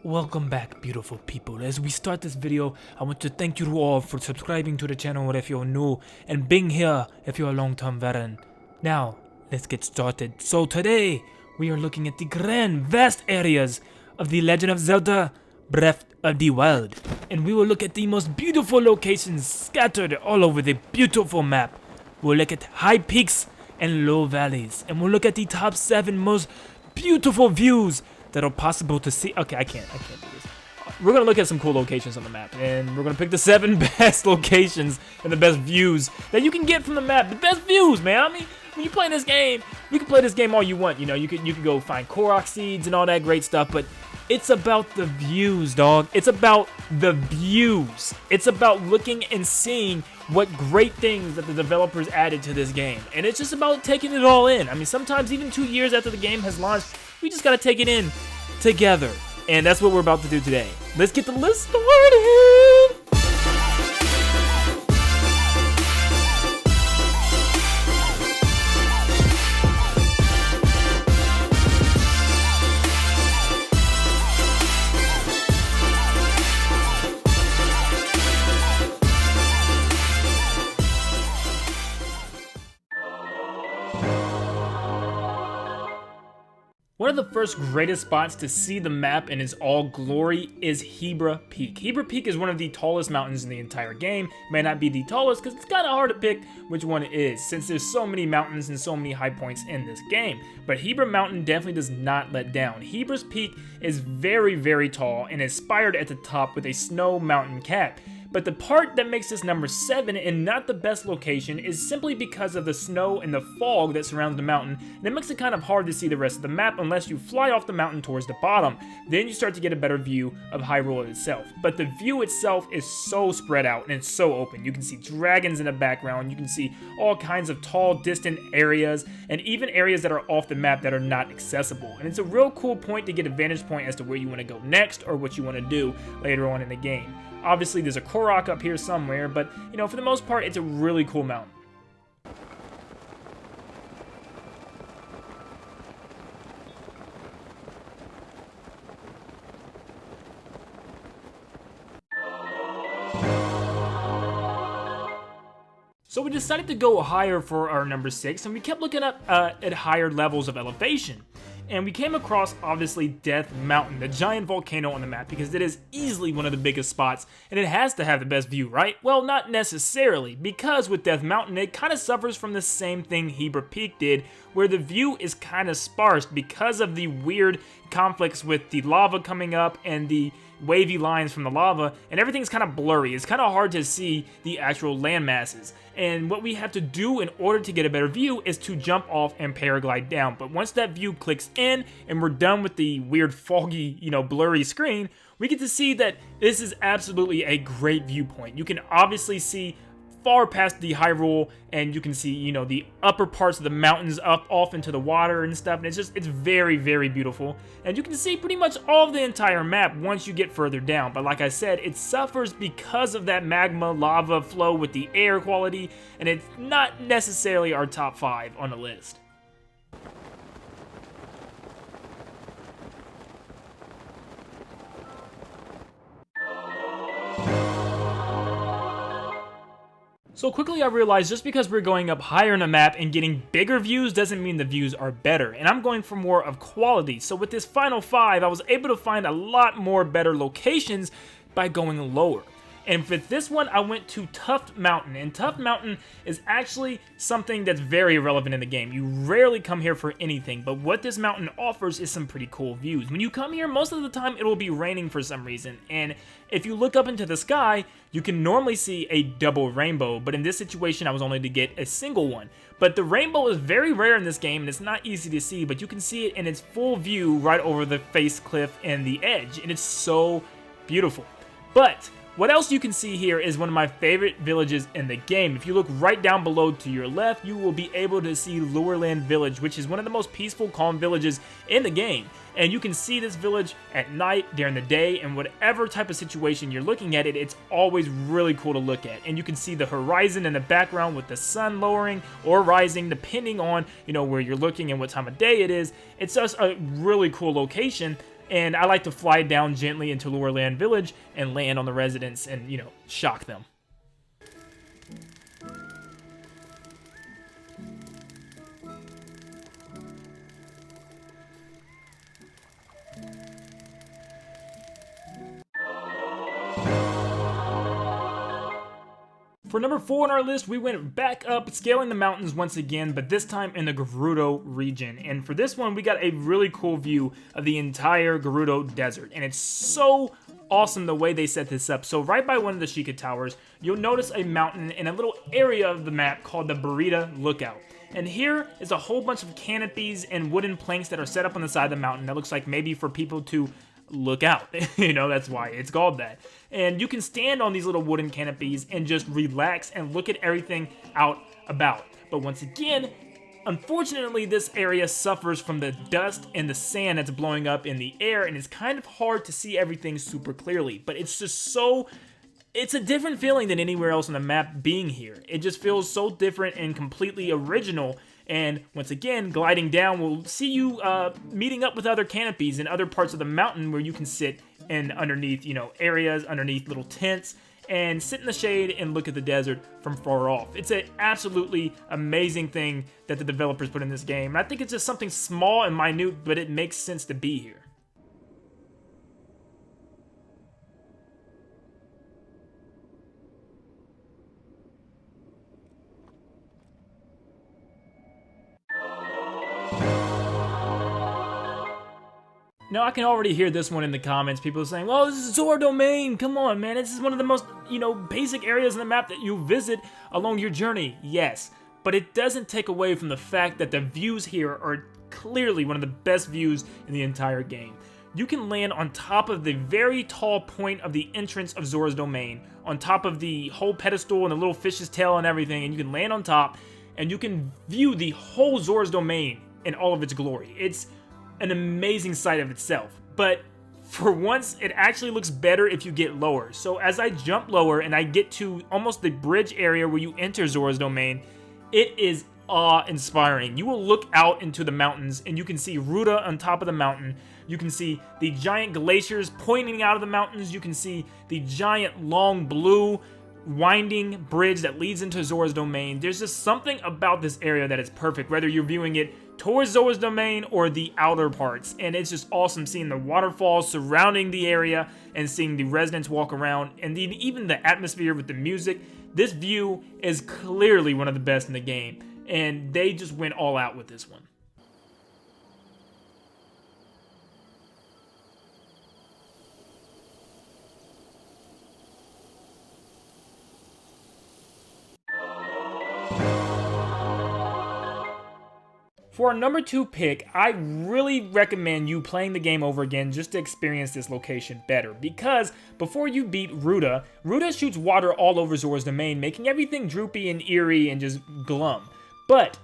Welcome back, beautiful people. As we start this video, I want to thank you all for subscribing to the channel if you're new and being here if you're a long-term veteran. Now, let's get started. So today, we are looking at the grand, vast areas of The Legend of Zelda Breath of the Wild. And we will look at the most beautiful locations scattered all over the beautiful map. We'll look at high peaks and low valleys. And we'll look at the top 7 most beautiful views that are possible to see. Okay, I can't do this. We're gonna look at some cool locations on the map, and we're gonna pick the 7 best locations and the best views that you can get from the map. The best views, man. I mean, when you play this game, you can play this game all you want. You know, you can go find Korok seeds and all that great stuff, but it's about the views, dog. It's about the views. It's about looking and seeing what great things that the developers added to this game, and it's just about taking it all in. I mean, sometimes even 2 years after the game has launched, we just gotta take it in together. And that's what we're about to do today. Let's get the list started! One of the first greatest spots to see the map in its all glory is Hebron Peak. Hebron Peak is one of the tallest mountains in the entire game. It may not be the tallest because it's kind of hard to pick which one it is, since there's so many mountains and so many high points in this game. But Hebron Mountain definitely does not let down. Hebron Peak is very, very tall and is spired at the top with a snow mountain cap. But the part that makes this number 7 and not the best location is simply because of the snow and the fog that surrounds the mountain, and it makes it kind of hard to see the rest of the map unless you fly off the mountain towards the bottom. Then you start to get a better view of Hyrule itself. But the view itself is so spread out and it's so open. You can see dragons in the background, you can see all kinds of tall, distant areas, and even areas that are off the map that are not accessible. And it's a real cool point to get a vantage point as to where you want to go next or what you want to do later on in the game. Obviously, there's a Korok up here somewhere, but, you know, for the most part, it's a really cool mountain. So we decided to go higher for our number 6, and we kept looking up at higher levels of elevation. And we came across, obviously, Death Mountain, the giant volcano on the map, because it is easily one of the biggest spots, and it has to have the best view, right? Well, not necessarily, because with Death Mountain, it kind of suffers from the same thing Hebron Peak did, where the view is kind of sparse because of the weird conflicts with the lava coming up and the wavy lines from the lava, and everything's kind of blurry. It's kind of hard to see the actual land masses. And what we have to do in order to get a better view is to jump off and paraglide down. But once that view clicks in and we're done with the weird foggy, blurry screen, we get to see that this is absolutely a great viewpoint. You can obviously see far past the Hyrule, and you can see, the upper parts of the mountains up off into the water and stuff, and it's very, very beautiful. And you can see pretty much all of the entire map once you get further down. But like I said, it suffers because of that magma lava flow with the air quality, and it's not necessarily our top 5 on the list. So quickly I realized just because we're going up higher in the map and getting bigger views doesn't mean the views are better, and I'm going for more of quality. So with this final 5, I was able to find a lot more better locations by going lower. And for this one, I went to Tuft Mountain, and Tuft Mountain is actually something that's very relevant in the game. You rarely come here for anything, but what this mountain offers is some pretty cool views. When you come here, most of the time it will be raining for some reason, and if you look up into the sky, you can normally see a double rainbow, but in this situation, I was only to get a single one. But the rainbow is very rare in this game, and it's not easy to see, but you can see it in its full view right over the face cliff and the edge, and it's so beautiful. But what else you can see here is one of my favorite villages in the game. If you look right down below to your left, you will be able to see Lureland Village, which is one of the most peaceful, calm villages in the game. And you can see this village at night, during the day, and whatever type of situation you're looking at it, it's always really cool to look at. And you can see the horizon in the background with the sun lowering or rising, depending on, where you're looking and what time of day it is. It's just a really cool location. And I like to fly down gently into Lower Land Village and land on the residents and, you know, shock them. For number 4 on our list, we went back up, scaling the mountains once again, but this time in the Gerudo region. And for this one, we got a really cool view of the entire Gerudo Desert. And it's so awesome the way they set this up. So right by one of the Sheikah Towers, you'll notice a mountain in a little area of the map called the Burrito Lookout. And here is a whole bunch of canopies and wooden planks that are set up on the side of the mountain that looks like maybe for people to look out. You know, that's why it's called that. And you can stand on these little wooden canopies and just relax and look at everything out about. But once again, unfortunately, this area suffers from the dust and the sand that's blowing up in the air, and it's kind of hard to see everything super clearly. But it's just so... it's a different feeling than anywhere else on the map being here. It just feels so different and completely original. And once again, gliding down will see you meeting up with other canopies in other parts of the mountain where you can sit in underneath, you know, areas, underneath little tents, and sit in the shade and look at the desert from far off. It's an absolutely amazing thing that the developers put in this game. And I think it's just something small and minute, but it makes sense to be here. Now, I can already hear this one in the comments. People saying, well, this is Zoras Domain. Come on, man. This is one of the most, you know, basic areas on the map that you visit along your journey. Yes, but it doesn't take away from the fact that the views here are clearly one of the best views in the entire game. You can land on top of the very tall point of the entrance of Zoras Domain, on top of the whole pedestal and the little fish's tail and everything, and you can land on top, and you can view the whole Zoras Domain in all of its glory. It's an amazing sight of itself, but for once it actually looks better if you get lower. So as I jump lower and I get to almost the bridge area where you enter Zoras Domain, it is awe-inspiring. You will look out into the mountains and you can see Ruta on top of the mountain. You can see the giant glaciers pointing out of the mountains. You can see the giant long blue winding bridge that leads into Zoras Domain. There's just something about this area that is perfect, whether you're viewing it towards Zoras Domain or the outer parts. And it's just awesome seeing the waterfalls surrounding the area and seeing the residents walk around, and even the atmosphere with the music. This view is clearly one of the best in the game, and they just went all out with this one. For our number 2 pick, I really recommend you playing the game over again just to experience this location better, because before you beat Ruta, Ruta shoots water all over Zoras Domain, making everything droopy and eerie and just glum. But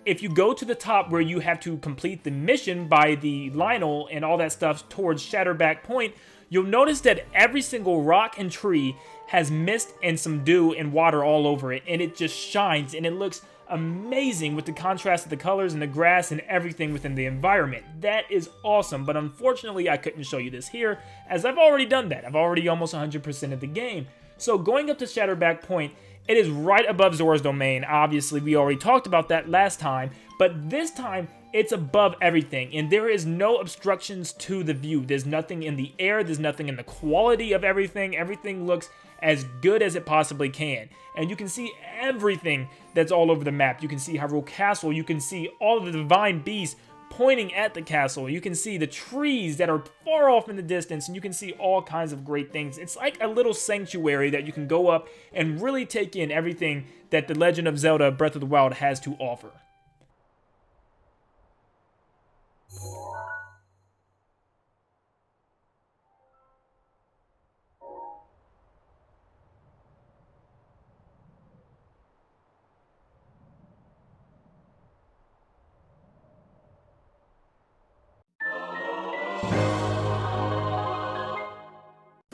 if you go to the top where you have to complete the mission by the Lionel and all that stuff towards Shatterback Point, you'll notice that every single rock and tree has mist and some dew and water all over it, and it just shines and it looks amazing with the contrast of the colors and the grass and everything within the environment. That is awesome, but unfortunately I couldn't show you this here, as I've already done that. I've already almost 100% of the game. So going up to Shatterback Point, it is right above Zoras Domain. Obviously, we already talked about that last time, but this time it's above everything, and there is no obstructions to the view. There's nothing in the air, there's nothing in the quality of everything. Everything looks as good as it possibly can. And you can see everything that's all over the map. You can see Hyrule Castle, you can see all of the divine beasts pointing at the castle, you can see the trees that are far off in the distance, and you can see all kinds of great things. It's like a little sanctuary that you can go up and really take in everything that The Legend of Zelda Breath of the Wild has to offer.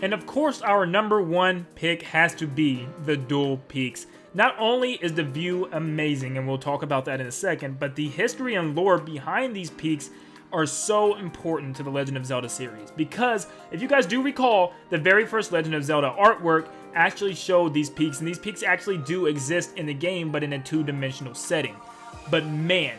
And of course, our number 1 pick has to be the Dual Peaks. Not only is the view amazing, and we'll talk about that in a second, but the history and lore behind these peaks are so important to the Legend of Zelda series, because if you guys do recall, the very first Legend of Zelda artwork actually showed these peaks, and these peaks actually do exist in the game, but in a two-dimensional setting. But man,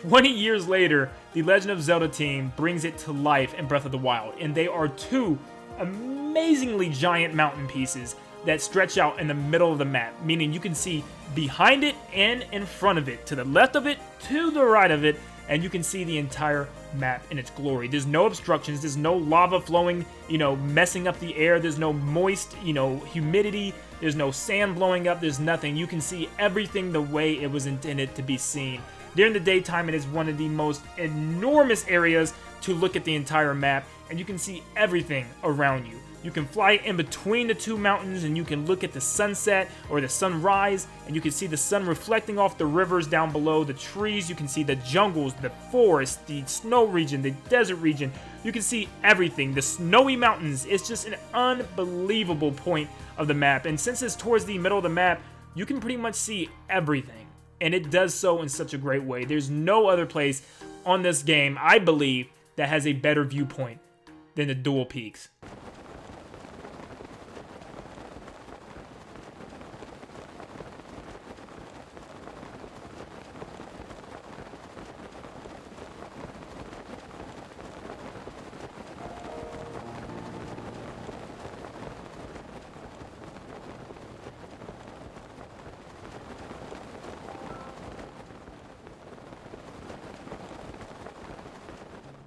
20 years later, the Legend of Zelda team brings it to life in Breath of the Wild, and they are two amazingly giant mountain pieces that stretch out in the middle of the map, meaning you can see behind it and in front of it, to the left of it, to the right of it, and you can see the entire map in its glory. There's no obstructions, there's no lava flowing, messing up the air, there's no moist, humidity, there's no sand blowing up, there's nothing. You can see everything the way it was intended to be seen. During the daytime, it is one of the most enormous areas to look at the entire map, and you can see everything around you. You can fly in between the two mountains, and you can look at the sunset or the sunrise, and you can see the sun reflecting off the rivers down below, the trees. You can see the jungles, the forests, the snow region, the desert region. You can see everything, the snowy mountains. It's just an unbelievable point of the map, and since it's towards the middle of the map, you can pretty much see everything, and it does so in such a great way. There's no other place on this game, I believe, that has a better viewpoint than the dual peaks.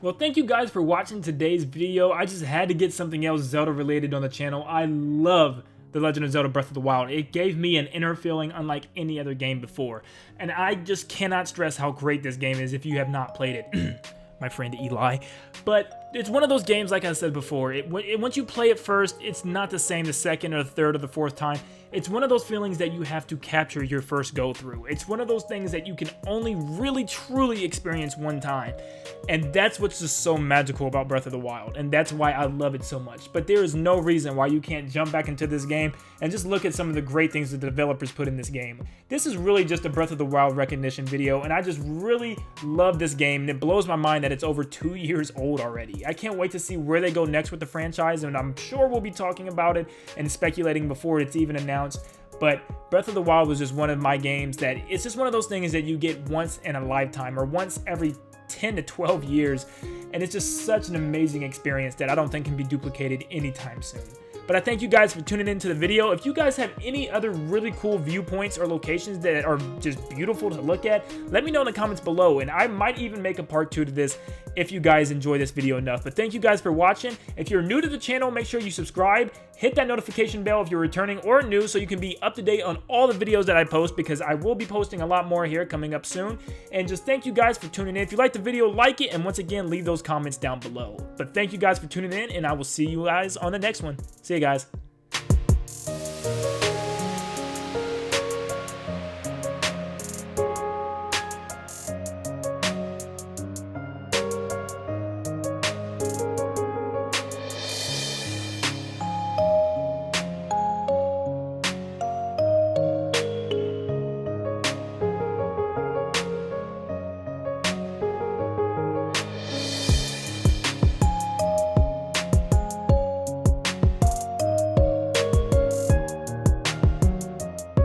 Well, thank you guys for watching today's video. I just had to get something else Zelda related on the channel. I love The Legend of Zelda Breath of the Wild. It gave me an inner feeling unlike any other game before. And I just cannot stress how great this game is if you have not played it. My friend Eli. But it's one of those games, like I said before, once you play it first, it's not the same the second or the third or the fourth time. It's one of those feelings that you have to capture your first go through. It's one of those things that you can only really truly experience one time. And that's what's just so magical about Breath of the Wild. And that's why I love it so much. But there is no reason why you can't jump back into this game and just look at some of the great things that the developers put in this game. This is really just a Breath of the Wild recognition video, and I just really love this game, and it blows my mind that it's over 2 years old already. I can't wait to see where they go next with the franchise, and I'm sure we'll be talking about it and speculating before it's even announced. But Breath of the Wild was just one of my games that it's just one of those things that you get once in a lifetime or once every 10 to 12 years, and it's just such an amazing experience that I don't think can be duplicated anytime soon. But I thank you guys for tuning into the video. If you guys have any other really cool viewpoints or locations that are just beautiful to look at, let me know in the comments below, and I might even make a part 2 to this if you guys enjoy this video enough. But thank you guys for watching. If you're new to the channel, make sure you subscribe, hit that notification bell if you're returning or new so you can be up to date on all the videos that I post, because I will be posting a lot more here coming up soon. And just thank you guys for tuning in. If you like the video, like it, and once again, leave those comments down below. But thank you guys for tuning in, and I will see you guys on the next one. See you guys.